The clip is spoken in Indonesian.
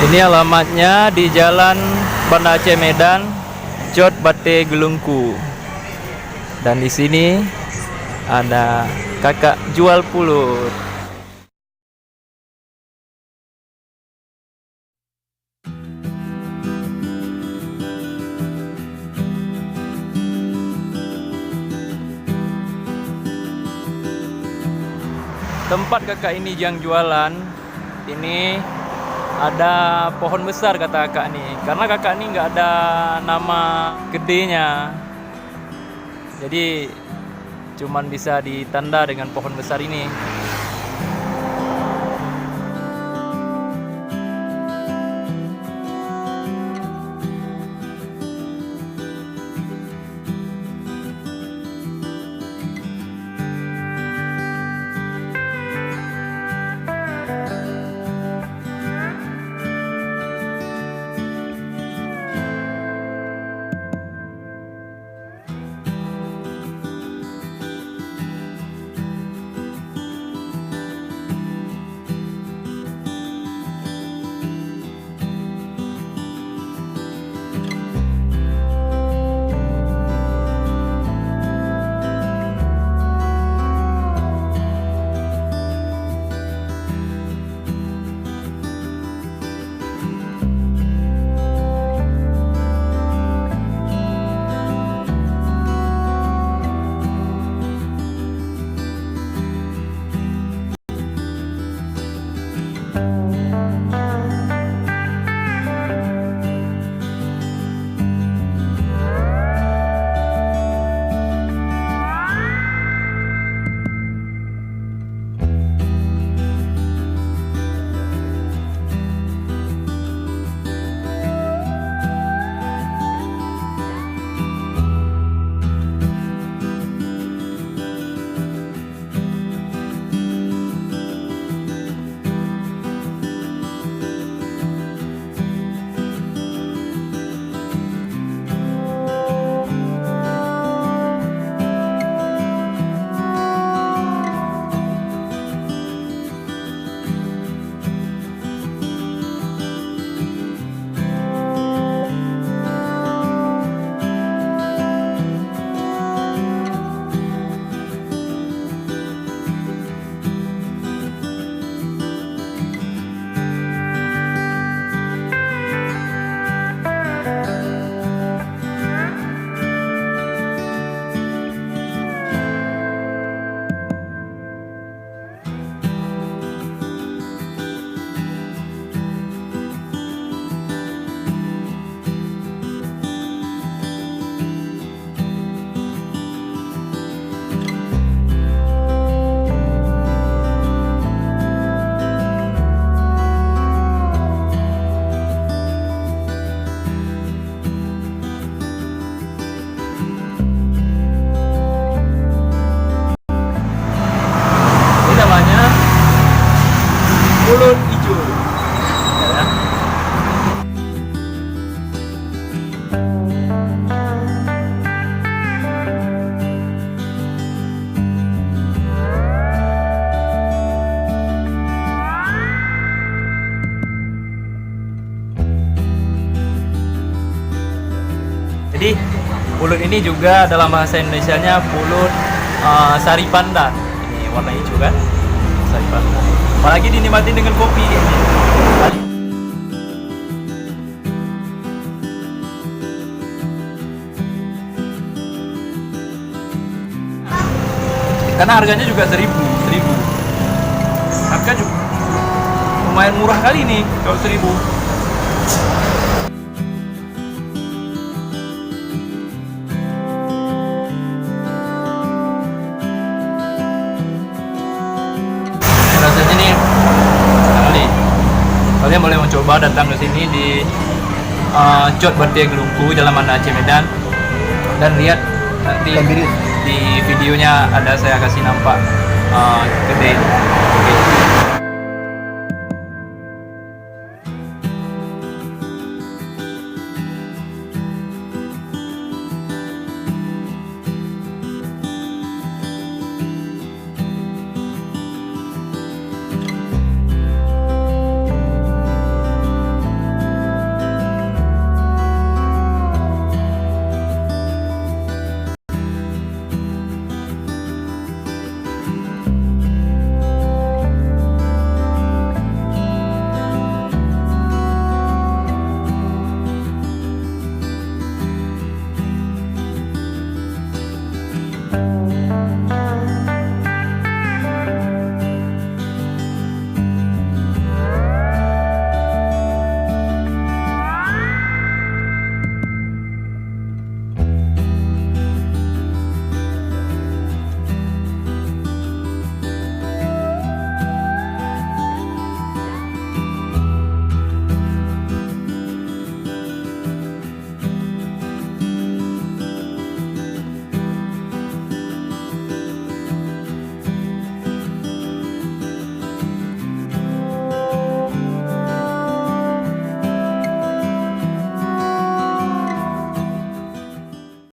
Ini alamatnya di Jalan Banda Aceh Medan, Cot Bate Gelungku. Dan di sini ada kakak jual pulut. Tempat kakak ini yang jualan ini ada pohon besar kata kakak nih, karena kakak ini nggak ada nama gedenya, jadi cuman bisa ditanda dengan pohon besar ini. Pulut hijau. Ya. Jadi pulut ini juga dalam bahasa Indonesianya pulut sari pandan. Ini warna hijau kan? Sari pandan. Apalagi dinikmati dengan kopi. Karena harganya juga 1000. Harga juga lumayan murah kali nih kalau 1000. Rasanya nih, kalian boleh mencoba datang ke sini di Cot Bate Gelungku, Jalan Banda Aceh Medan, dan lihat nanti di videonya ada saya kasih nampak gede.